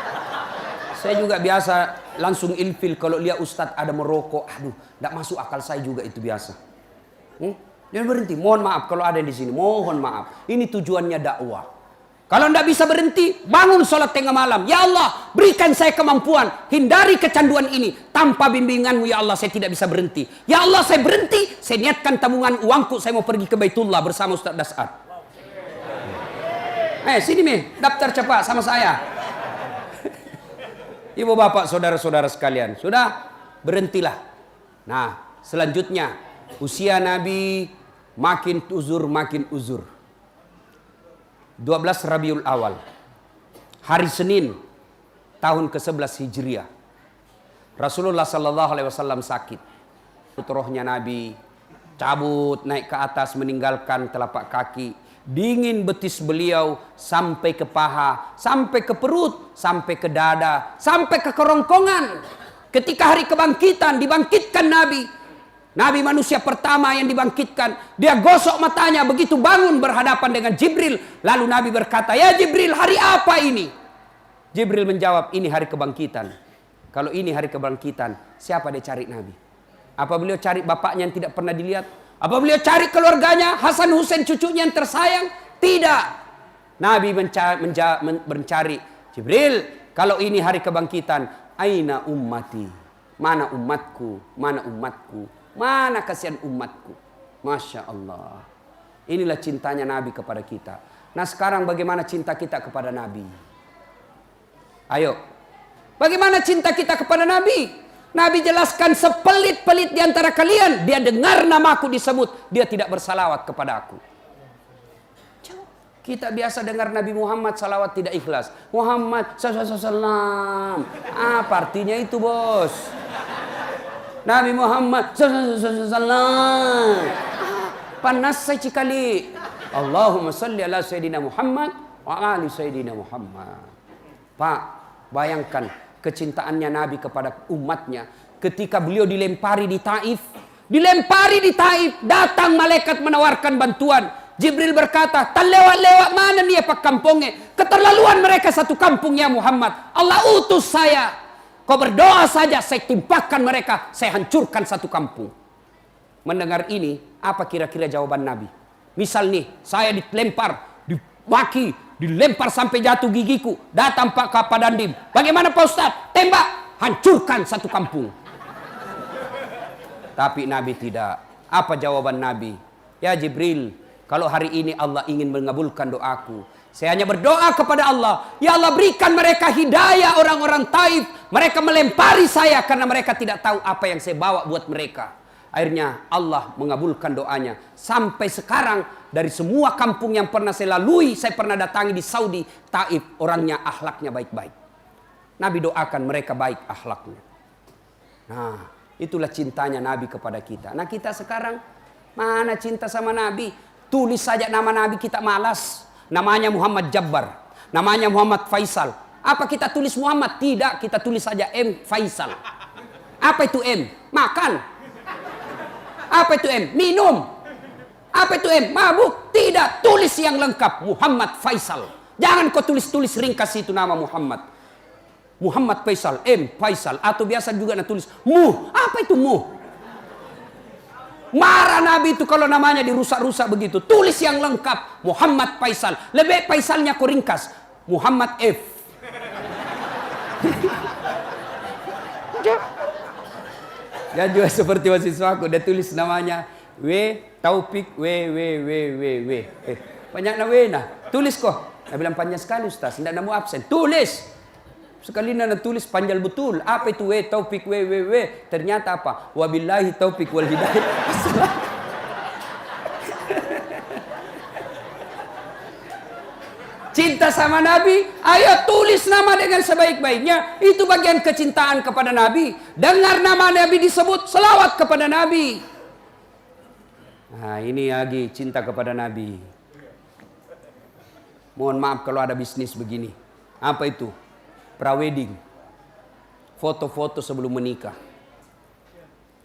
Saya juga biasa langsung ilfil kalau lihat ustadz ada merokok. Aduh, tidak masuk akal saya juga itu biasa. Dia berhenti. Mohon maaf kalau ada di sini. Mohon maaf. Ini tujuannya dakwah. Kalau tidak bisa berhenti, bangun sholat tengah malam. Ya Allah, berikan saya kemampuan. Hindari kecanduan ini. Tanpa bimbinganmu, ya Allah, saya tidak bisa berhenti. Ya Allah, saya berhenti. Saya niatkan tabungan uangku. Saya mau pergi ke Baitullah bersama Ustaz Das'ad. Sini nih, daftar cepat sama saya. Ibu bapak, saudara-saudara sekalian. Sudah, berhentilah. Nah, selanjutnya. Usia Nabi makin uzur. 12 Rabiul Awal, hari Senin, tahun ke-11 Hijriah. Rasulullah Sallallahu Alaihi Wasallam sakit. Rohnya Nabi cabut naik ke atas meninggalkan telapak kaki. Dingin betis beliau sampai ke paha, sampai ke perut, sampai ke dada, sampai ke kerongkongan. Ketika hari kebangkitan, dibangkitkan Nabi. Nabi manusia pertama yang dibangkitkan. Dia gosok matanya begitu bangun berhadapan dengan Jibril. Lalu Nabi berkata, "Ya Jibril, hari apa ini?" Jibril menjawab, "Ini hari kebangkitan." Kalau ini hari kebangkitan, siapa dia cari Nabi? Apa beliau cari bapaknya yang tidak pernah dilihat? Apa beliau cari keluarganya, Hasan Husain cucunya yang tersayang? Tidak. Nabi mencari, Jibril, kalau ini hari kebangkitan, aina ummati? Mana umatku? Mana umatku? Mana kasihan umatku? Masya Allah. Inilah cintanya Nabi kepada kita. Nah sekarang bagaimana cinta kita kepada Nabi? Ayo. Bagaimana cinta kita kepada Nabi? Nabi jelaskan sepelit-pelit di antara kalian. Dia dengar namaku disebut. Dia tidak bersalawat kepada aku. Kita biasa dengar Nabi Muhammad salawat tidak ikhlas. Muhammad sallallahu. Apa artinya itu bos? Nabi Muhammad sallallahu. Panas saya cikali. Allahumma salli ala Sayyidina Muhammad wa ali Sayyidina Muhammad. Pak, bayangkan kecintaannya Nabi kepada umatnya. Ketika beliau dilempari di Taif. Datang malaikat menawarkan bantuan. Jibril berkata, "Tak lewat-lewat mana nih pak kampungnya? Keterlaluan mereka satu kampung ya Muhammad. Allah utus saya. Kau berdoa saja, saya timpakan mereka, saya hancurkan satu kampung." Mendengar ini, apa kira-kira jawaban Nabi? Misal nih, saya dilempar, dimaki, dilempar sampai jatuh gigiku. Datang Pak Kapadandim. Bagaimana Pak Ustaz? Tembak, hancurkan satu kampung. Tapi Nabi tidak. Apa jawaban Nabi? Ya Jibril, kalau hari ini Allah ingin mengabulkan doaku, saya hanya berdoa kepada Allah. Ya Allah, berikan mereka hidayah orang-orang Taif. Mereka melempari saya karena mereka tidak tahu apa yang saya bawa buat mereka. Akhirnya Allah mengabulkan doanya. Sampai sekarang dari semua kampung yang pernah saya lalui, saya pernah datangi di Saudi, Taif, orangnya akhlaknya baik-baik. Nabi doakan mereka baik akhlaknya. Nah, itulah cintanya Nabi kepada kita. Nah, kita sekarang mana cinta sama Nabi? Tulis saja nama Nabi kita malas. Namanya Muhammad Jabbar. Namanya Muhammad Faisal. Apa kita tulis Muhammad? Tidak, kita tulis saja M. Faisal. Apa itu M? Makan. Apa itu M? Minum. Apa itu M? Mabuk. Tidak, tulis yang lengkap. Muhammad Faisal. Jangan kau tulis-tulis ringkas itu nama Muhammad. Muhammad Faisal, M. Faisal. Atau biasa juga tulis Mu. Apa itu Mu? Marah Nabi itu kalau namanya dirusak-rusak begitu. Tulis yang lengkap. Muhammad Faisal. Lebih Faisalnya kau ringkas. Muhammad F. Dan juga seperti mahasiswaku, dia tulis namanya W Taufik W. Banyak na W na. Tulis ko. Saya bilang panjang sekali Ustaz, tidak mau absen. Tulis. Sekali na tulis panjang betul. Apa itu W Taufik W. Ternyata apa? Wabillahi taufik wal hidayah. Cinta sama Nabi, ayo tulis nama dengan sebaik-baiknya. Itu bagian kecintaan kepada Nabi. Dengar nama Nabi disebut, selawat kepada Nabi. Nah, ini lagi cinta kepada Nabi. Mohon maaf kalau ada bisnis begini. Apa itu? Prawedding. Foto-foto sebelum menikah.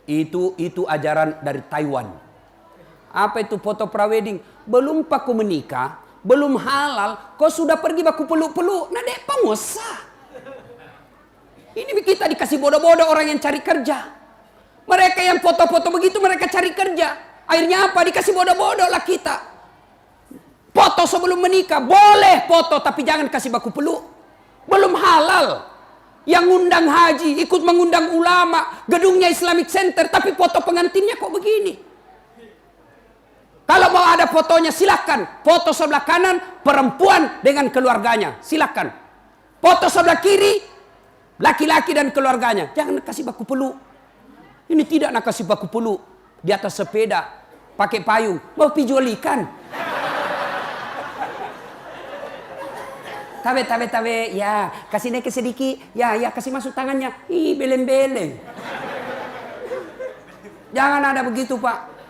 Itu ajaran dari Taiwan. Apa itu foto prawedding? Belum paku menikah, belum halal, kau sudah pergi baku peluk-peluk. Nah, dek pengusaha. Ini kita dikasih bodoh-bodoh orang yang cari kerja. Mereka yang foto-foto begitu mereka cari kerja. Akhirnya apa? Dikasih bodoh-bodoh lah kita. Foto sebelum menikah boleh foto, tapi jangan kasih baku peluk. Belum halal. Yang ngundang haji, ikut mengundang ulama, gedungnya Islamic Center, tapi foto pengantinnya kok begini. Kalau mau ada fotonya silakan. Foto sebelah kanan perempuan dengan keluarganya, silakan. Foto sebelah kiri laki-laki dan keluarganya. Jangan kasih baku peluk. Ini tidak nak kasih baku peluk. Di atas sepeda pakai payung, mau pijual ikan. Tabe, ya kasih naik sedikit, ya kasih masuk tangannya, beleng-beleng. Jangan ada begitu Pak.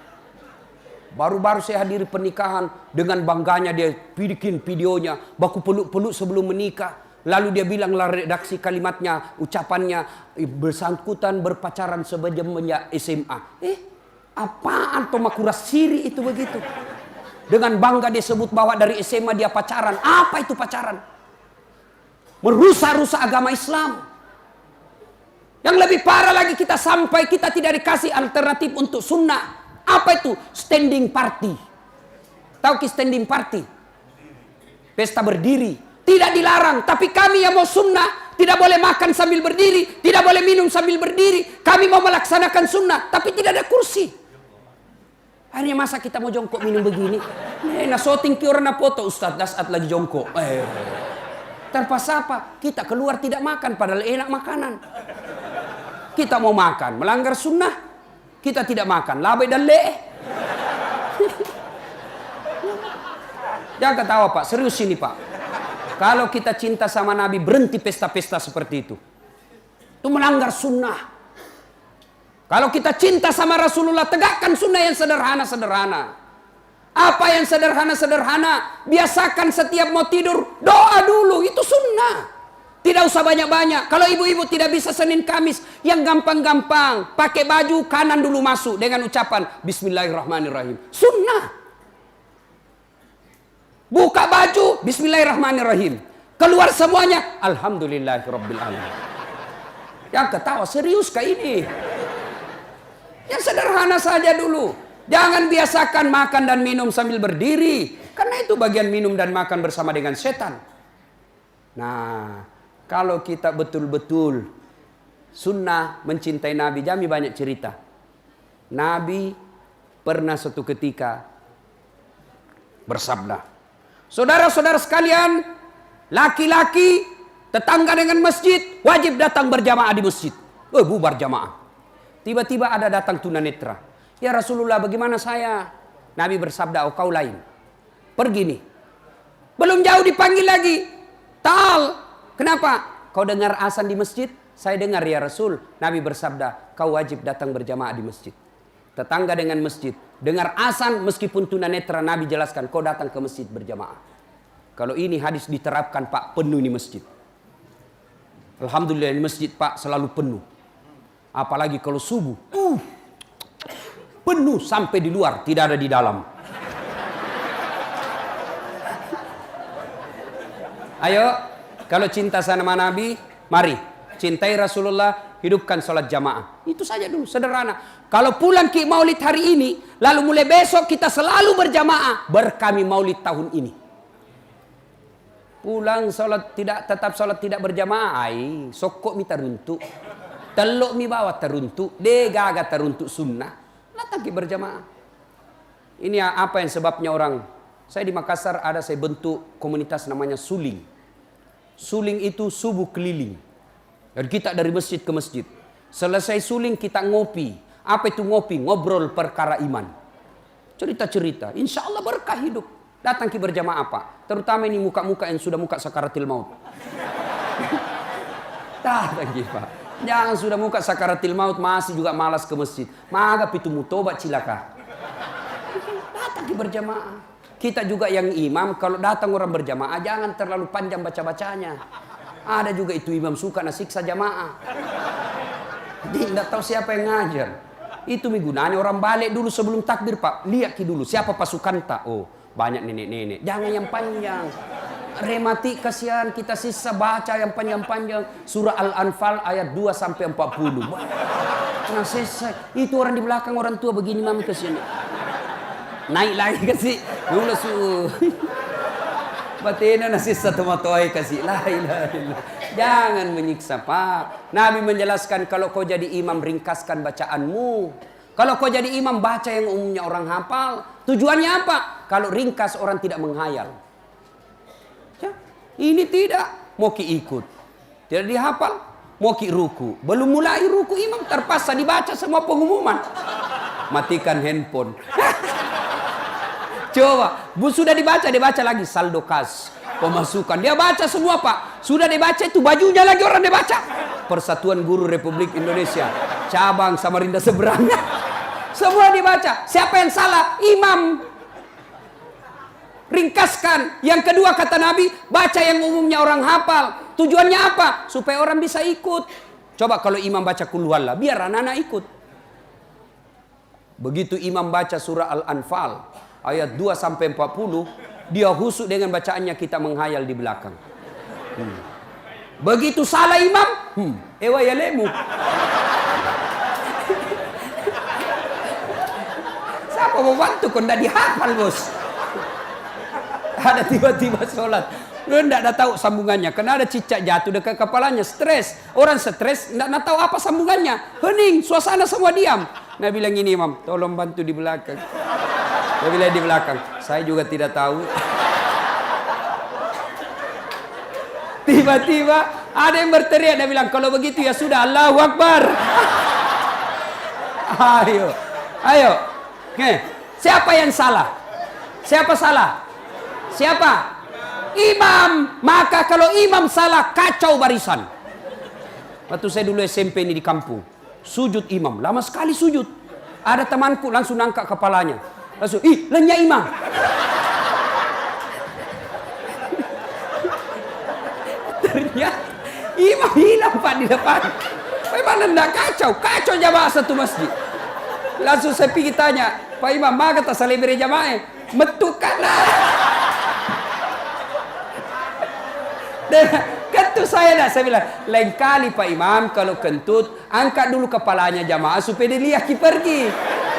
Baru-baru saya hadiri pernikahan, dengan bangganya dia bikin videonya, baku peluk-peluk sebelum menikah. Lalu dia bilang redaksi kalimatnya, ucapannya, bersangkutan berpacaran sebelumnya SMA. Apaan Tomakura Siri itu begitu? Dengan bangga dia sebut bahwa dari SMA dia pacaran. Apa itu pacaran? Merusak-rusak agama Islam. Yang lebih parah lagi kita sampai kita tidak dikasih alternatif untuk sunnah. Apa itu? Standing party. Tahu ki standing party? Pesta berdiri. Tidak dilarang. Tapi kami yang mau sunnah, tidak boleh makan sambil berdiri, tidak boleh minum sambil berdiri. Kami mau melaksanakan sunnah, tapi tidak ada kursi. Akhirnya masa kita mau jongkok minum begini? Nah syuting ki orang foto Ustaz saat lagi jongkok. Terpaksa apa? Kita keluar tidak makan padahal enak makanan. Kita mau makan, melanggar sunnah. Kita tidak makan, labai dan lee. Jangan ketawa Pak, serius ini Pak. Kalau kita cinta sama Nabi, berhenti pesta-pesta seperti itu. Itu melanggar sunnah. Kalau kita cinta sama Rasulullah, tegakkan sunnah yang sederhana-sederhana. Apa yang sederhana-sederhana? Biasakan setiap mau tidur, doa dulu, itu sunnah. Tidak usah banyak-banyak. Kalau ibu-ibu tidak bisa Senin Kamis, yang gampang-gampang. Pakai baju kanan dulu masuk dengan ucapan Bismillahirrahmanirrahim. Sunnah. Buka baju, Bismillahirrahmanirrahim. Keluar semuanya, Alhamdulillahirrabbilalamin. Yang ketawa, serius kah ini? Yang sederhana saja dulu. Jangan biasakan makan dan minum sambil berdiri. Karena itu bagian minum dan makan bersama dengan setan. Nah, kalau kita betul-betul sunnah mencintai Nabi, Jami banyak cerita. Nabi pernah suatu ketika bersabda, saudara-saudara sekalian, laki-laki tetangga dengan masjid wajib datang berjamaah di masjid. Bubar jamaah. Tiba-tiba ada datang tunanetra. Ya Rasulullah, bagaimana saya? Nabi bersabda, kau lain. Pergi nih. Belum jauh dipanggil lagi. Tal. Kenapa? Kau dengar azan di masjid? Saya dengar ya Rasul. Nabi bersabda, kau wajib datang berjamaah di masjid. Tetangga dengan masjid. Dengar azan meskipun tunanetra, Nabi jelaskan, kau datang ke masjid berjamaah. Kalau ini hadis diterapkan Pak, penuh di masjid. Alhamdulillah di masjid Pak selalu penuh. Apalagi kalau subuh. Penuh sampai di luar, tidak ada di dalam. Ayo, kalau cinta sama Nabi, mari cintai Rasulullah, hidupkan sholat jamaah. Itu saja dulu, sederhana. Kalau pulang ki maulid hari ini, lalu mulai besok kita selalu berjamaah, berkami maulid tahun ini. Pulang sholat tetap sholat tidak berjamaah, sokok mi teruntuk, teluk mi bawa teruntuk, degaga teruntuk sunnah. Datang ki berjamaah. Ini apa yang sebabnya orang. Saya di Makassar ada saya bentuk komunitas namanya Suling. Suling itu subuh keliling. Dan kita dari masjid ke masjid. Selesai suling kita ngopi. Apa itu ngopi? Ngobrol perkara iman. Cerita-cerita. Insya Allah berkah hidup. Datang ki berjamaah Pak. Terutama ini muka-muka yang sudah muka sakaratil maut. Datang ki Pak. Jangan sudah muka sakaratil maut masih juga malas ke masjid. Maga pitu mutobat cilaka. Datang ki berjamaah. Kita juga yang imam kalau datang orang berjamaah jangan terlalu panjang baca-bacanya. Ada juga itu imam suka nasiksa jamaah. Tidak tahu siapa yang ngajar. Itu gunanya orang balik dulu sebelum takbir Pak. Lihat ki dulu siapa pasukan tak. Oh banyak nenek-nenek. Jangan yang panjang. Remati kasihan kita sisa baca yang panjang-panjang. Surah Al-Anfal ayat 2 sampai 40. Nah selesai. Itu orang di belakang orang tua begini mami ke sini. Naik lagi kasih. Dulu batina nasi satu matoi kasih la ilaha illallah. Jangan menyiksa Pak. Nabi menjelaskan kalau kau jadi imam ringkaskan bacaanmu. Kalau kau jadi imam baca yang umumnya orang hafal. Tujuannya apa? Kalau ringkas orang tidak menghayal. Ya, ini tidak. Mau ki ikut. Tidak dihafal. Mau ki ruku. Belum mulai ruku imam terpaksa dibaca semua pengumuman. Matikan handphone. Coba, sudah dibaca lagi saldo kas, pemasukan. Dia baca semua Pak. Sudah dibaca itu bajunya lagi orang dibaca. Persatuan Guru Republik Indonesia, cabang Samarinda seberang. Semua dibaca. Siapa yang salah? Imam. Ringkaskan. Yang kedua kata Nabi, baca yang umumnya orang hafal. Tujuannya apa? Supaya orang bisa ikut. Coba kalau imam baca Qul huwallah, biar anak-anak ikut. Begitu imam baca surah Al-Anfal ayat 2 sampai 40, dia husuk dengan bacaannya kita menghayal di belakang. Begitu salah imam, ewa ya lemu. Siapa mau bantu kau ndak dihafal bos. Ada tiba-tiba sholat, lu ndak tahu sambungannya, karena ada cicak jatuh dekat kepalanya, stres. Orang stres ndak tahu apa sambungannya, hening, suasana semua diam. Nah bilang ini imam, tolong bantu di belakang. Dia bilang di belakang, saya juga tidak tahu. Tiba-tiba ada yang berteriak, dia bilang, kalau begitu ya sudah, Allahu Akbar. Ayo, ayo. Siapa yang salah? Siapa salah? Siapa? Imam. Maka kalau imam salah, kacau barisan. Waktu saya dulu SMP ini di kampung, sujud imam, lama sekali sujud. Ada temanku langsung angkat kepalanya. Langsung, lenyap imam. Ternyata imam hilang Pak di depan. Bagaimana tidak kacau? Kacau jamaah satu masjid. Langsung saya pergi tanya, Pak Imam, maka tak salibiri jamaah? Metukan lah. Kentut saya dah. Saya bilang, lain kali Pak Imam kalau kentut, angkat dulu kepalanya jamaah supaya dia lihat pergi.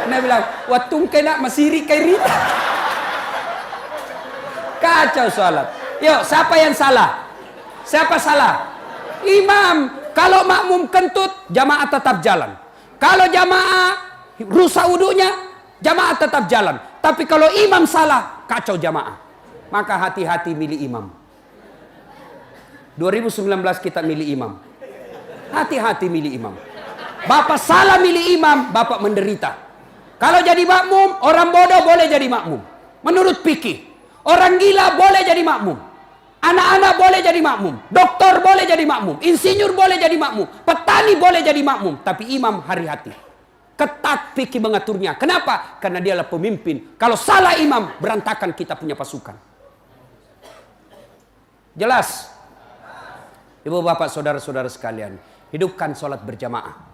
Dia bilang, watung kena masiri kairita. Kacau salat. Yuk, siapa yang salah? Siapa salah? Imam. Kalau makmum kentut, jamaah tetap jalan. Kalau jamaah rusak wudunya, jamaah tetap jalan. Tapi kalau imam salah, kacau jamaah. Maka hati-hati milih imam. 2019 kita milih imam. Hati-hati milih imam. Bapak salah milih imam, bapak menderita. Kalau jadi makmum, orang bodoh boleh jadi makmum. Menurut fikih, orang gila boleh jadi makmum. Anak-anak boleh jadi makmum. Doktor boleh jadi makmum. Insinyur boleh jadi makmum. Petani boleh jadi makmum. Tapi imam hati-hati. Ketat fikih mengaturnya. Kenapa? Karena dialah pemimpin. Kalau salah imam, berantakan kita punya pasukan. Jelas? Ibu bapak saudara-saudara sekalian, hidupkan sholat berjamaah.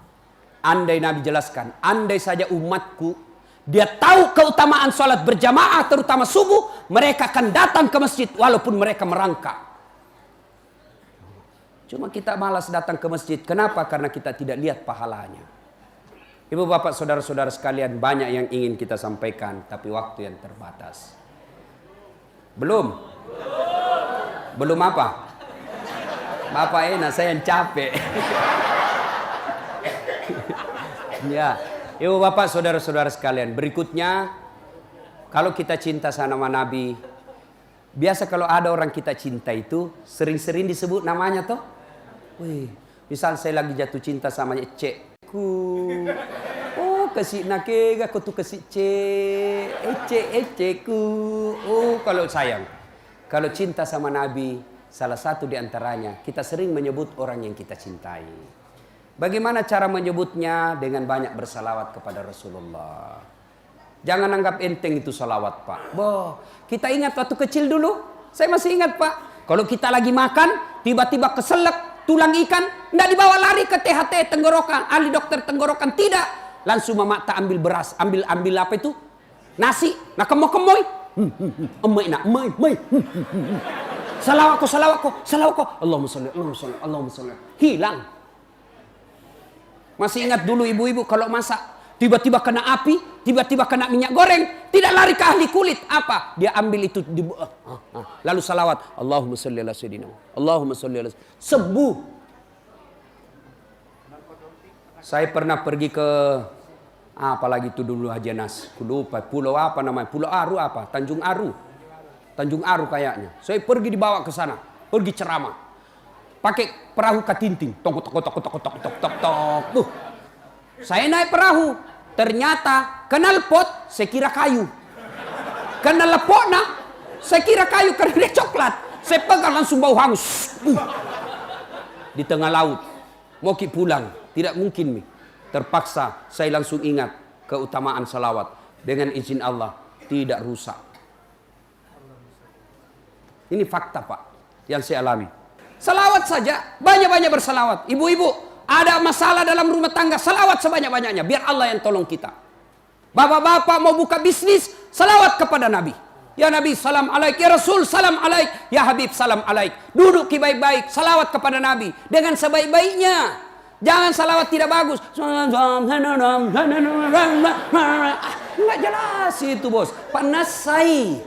Andai Nabi jelaskan, andai saja umatku dia tahu keutamaan sholat berjamaah terutama subuh, mereka akan datang ke masjid walaupun mereka merangkak. Cuma kita malas datang ke masjid. Kenapa? Karena kita tidak lihat pahalanya. Ibu bapak saudara-saudara sekalian, banyak yang ingin kita sampaikan, tapi waktu yang terbatas. Belum apa? Bapak enak, saya yang capek. Ya, ibu bapak saudara-saudara sekalian, berikutnya Kalau kita cinta sama Nabi, biasa kalau ada orang kita cinta itu sering-sering disebut namanya toh. Wih, misal saya lagi jatuh cinta sama Ecekku. Oh, kasih nakega aku tuh kasih Ecekku. Oh, kalau sayang. Kalau cinta sama Nabi, salah satu di antaranya kita sering menyebut orang yang kita cintai. Bagaimana cara menyebutnya? Dengan banyak bersalawat kepada Rasulullah. Jangan anggap enteng itu salawat, Pak. Boh, kita ingat waktu kecil dulu. Saya masih ingat, Pak. Kalau kita lagi makan, tiba-tiba keselak, tulang ikan, tidak dibawa lari ke THT tenggorokan, ahli dokter tenggorokan, tidak. Langsung mama tak ambil beras, ambil apa itu? Nasi. Nah kemoy. Emai nak, emai. Salawatku. Allahumma sholli. Hilang. Masih ingat dulu ibu-ibu kalau masak, tiba-tiba kena api, tiba-tiba kena minyak goreng, tidak lari ke ahli kulit. Apa? Dia ambil itu, lalu salawat. Allahumma sholli ala sayyidina. Allahumma sholli ala sembuh. Saya pernah pergi ke apalagi itu dulu Haji Nas, lupa pulau apa namanya, Pulau Aru apa, Tanjung Aru kayaknya. Saya pergi dibawa ke sana, pergi ceramah, pakai perahu katinting, tok. Saya naik perahu, ternyata kenal pot, saya kira kayu. Kenal lepokna, saya kira kayu karena dia coklat. Saya pegang langsung bau hangus. Di tengah laut, mau pulang, tidak mungkin. Terpaksa saya langsung ingat keutamaan salawat. Dengan izin Allah, tidak rusak. Ini fakta, Pak, yang saya alami. Salawat saja, banyak-banyak bersalawat. Ibu-ibu, ada masalah dalam rumah tangga, salawat sebanyak-banyaknya. Biar Allah yang tolong kita. Bapak-bapak mau buka bisnis, salawat kepada Nabi. Ya Nabi, salam alaik. Ya Rasul, salam alaik. Ya Habib, salam alaik. Duduk baik-baik, salawat kepada Nabi. Dengan sebaik-baiknya. Jangan salawat tidak bagus. Nggak jelas itu, bos. Panasai.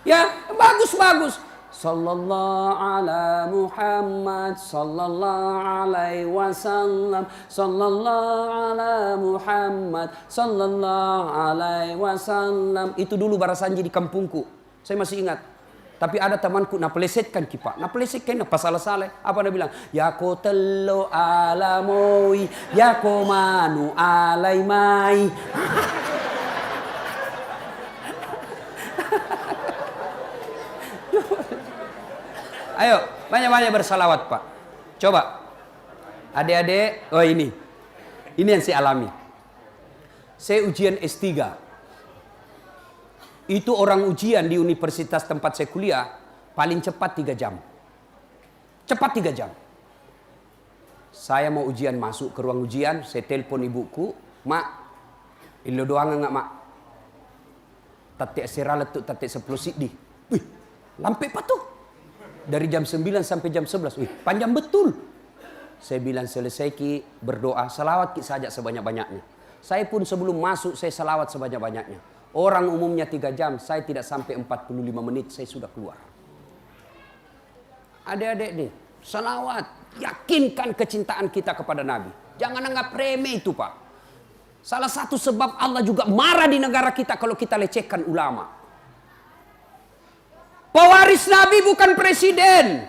Ya, bagus-bagus. Sallallahu ala Muhammad sallallahu alaihi wasallam, sallallahu ala Muhammad sallallahu alaihi wasallam. Itu dulu barasanji di kampungku. Saya masih ingat. Tapi ada temanku napelesetkan kipak. Napelesetkan apa salah-salah. Apa dia bilang? Ya ko tello ala moi, ya ko manu alai mai. Ayo, banyak-banyak bersalawat, Pak. Coba. Adik-adik, oh ini. Ini yang saya alami. Saya ujian S3. Itu orang ujian di universitas tempat saya kuliah, paling cepat 3 jam. Cepat 3 jam. Saya mau ujian, masuk ke ruang ujian, saya telepon ibuku, Mak, ilo doang enggak, Mak? Tatik seralet tuh, tatik 10 di. Wih, lampe patuh. Dari jam 9 sampai jam 11. Wih, panjang betul. Saya bilang selesai ki, berdoa, salawat ki saja sebanyak-banyaknya. Saya pun sebelum masuk, saya salawat sebanyak-banyaknya. Orang umumnya 3 jam, saya tidak sampai 45 menit, saya sudah keluar. Adik-adik nih, salawat. Yakinkan kecintaan kita kepada Nabi. Jangan anggap remeh itu, Pak. Salah satu sebab Allah juga marah di negara kita kalau kita lecehkan ulama. Pewaris Nabi bukan presiden.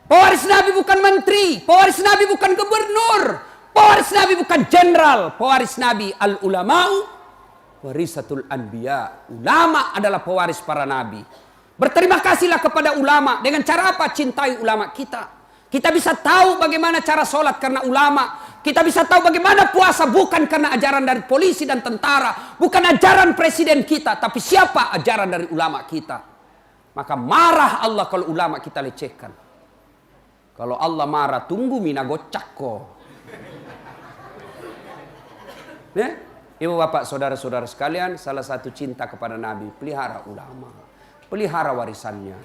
Pewaris Nabi bukan menteri. Pewaris Nabi bukan gubernur. Pewaris Nabi bukan jenderal. Pewaris Nabi al-ulama'u warisatul anbiya. Ulama adalah pewaris para nabi. Berterima kasihlah kepada ulama. Dengan cara apa? Cintai ulama kita. Kita bisa tahu bagaimana cara sholat karena ulama. Kita bisa tahu bagaimana puasa bukan karena ajaran dari polisi dan tentara. Bukan ajaran presiden kita. Tapi siapa ajaran dari ulama kita. Maka marah Allah kalau ulama kita lecehkan. Kalau Allah marah, tunggu mina gocak kok. Ibu bapak saudara-saudara sekalian, salah satu cinta kepada Nabi, pelihara ulama, pelihara warisannya.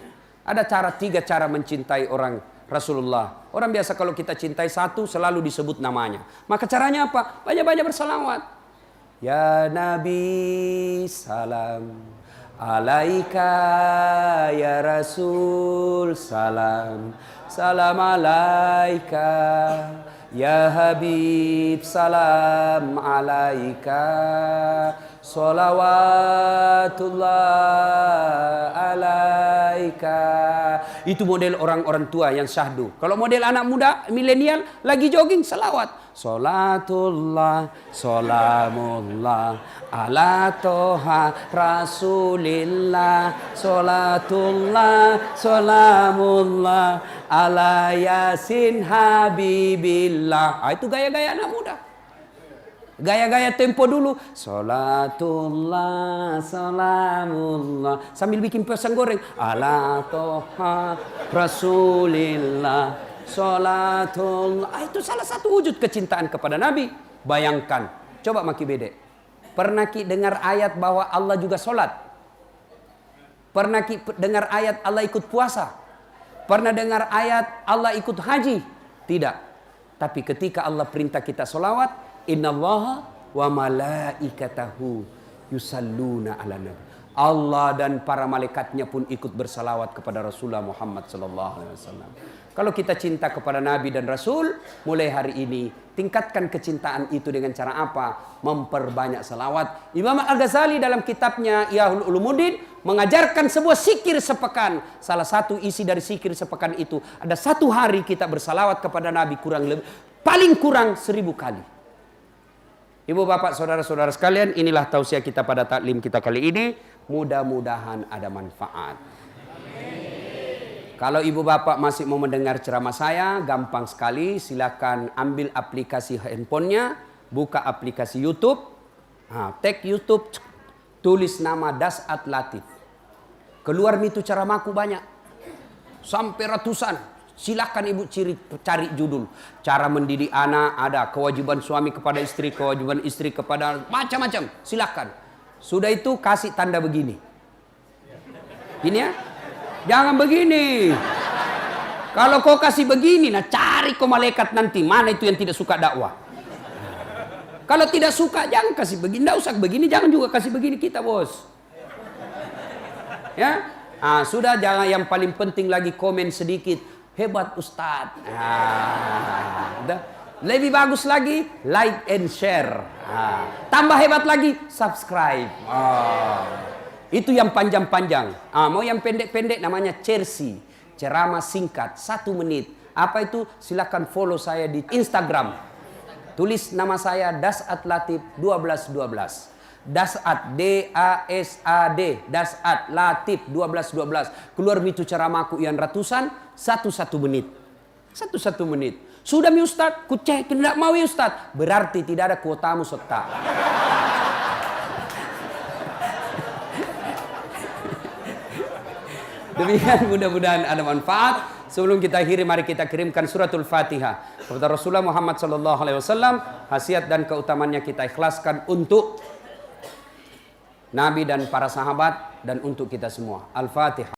Ada 3 cara mencintai orang Rasulullah. Orang biasa kalau kita cintai satu selalu disebut namanya. Maka caranya apa? Banyak-banyak bersalawat. Ya Nabi salam alaika, ya Rasul salam, salam alaika, ya Habib salam alaika, Salawatullah alaika. Itu model orang-orang tua yang syahdu. Kalau model anak muda, milenial, lagi jogging, salawat. Salatullah, salamullah, ala toha rasulillah. Salatullah, salamullah, ala yasin habibillah. Itu gaya-gaya anak muda. Gaya-gaya tempo dulu. Salatullah, salamullah. Sambil bikin pisang goreng. Ala toha rasulillah. Salatullah. Itu salah satu wujud kecintaan kepada Nabi. Bayangkan. Coba maki bedek. Pernah ki dengar ayat bahwa Allah juga sholat? Pernah ki dengar ayat Allah ikut puasa? Pernah dengar ayat Allah ikut haji? Tidak. Tapi ketika Allah perintah kita sholawat, innallaha wa malaikatahu yusalluna ala nabi. Allah dan para malaikatnya pun ikut bersalawat kepada Rasulullah Muhammad sallallahu alaihi wasallam. Kalau kita cinta kepada Nabi dan Rasul, mulai hari ini tingkatkan kecintaan itu dengan cara apa? Memperbanyak salawat. Imam Al-Ghazali dalam kitabnya Ihya'ul Ulumuddin mengajarkan sebuah zikir sepekan. Salah satu isi dari zikir sepekan itu, ada satu hari kita bersalawat kepada Nabi paling kurang 1000 kali. Ibu bapak saudara-saudara sekalian, inilah tausiah kita pada taklim kita kali ini. Mudah-mudahan ada manfaat. Kalau ibu bapak masih mau mendengar ceramah saya, gampang sekali. Silakan ambil aplikasi handphonenya, buka aplikasi YouTube, tag YouTube, tulis nama Das'at Latif. Keluar itu ceramaku banyak, sampai ratusan. Silakan ibu cari judul. Cara mendidik anak ada, kewajiban suami kepada istri, kewajiban istri kepada macam-macam. Silakan. Sudah itu kasih tanda begini. Ini ya. Jangan begini. Kalau kau kasih begini, nah cari kau malaikat nanti. Mana itu yang tidak suka dakwah. Kalau tidak suka, jangan kasih begini. Tidak usah begini, jangan juga kasih begini kita, bos. Ya. Sudah, jangan, yang paling penting lagi komen sedikit. Hebat Ustadz. Lebih bagus lagi, like and share. Tambah hebat lagi, subscribe. Itu yang panjang-panjang. Mau yang pendek-pendek namanya cersi. Ceramah singkat, 1 menit. Apa itu? Silakan follow saya di Instagram. Tulis nama saya Das'at Latif 1212. Das'at, D-A-S-A-D, Das'at Latif 1212. Keluar itu ceramahku yang ratusan, 1 menit. 1 menit. Sudah mi Ustaz, ku cek, tidak mau ya Ustaz. Berarti tidak ada kuotamu serta. Demikian, mudah-mudahan ada manfaat. Sebelum kita akhiri, mari kita kirimkan suratul Fatihah kepada Rasulullah Muhammad sallallahu alaihi wasallam. Khasiat dan keutamannya kita ikhlaskan untuk Nabi dan para sahabat dan untuk kita semua. Al-Fatihah.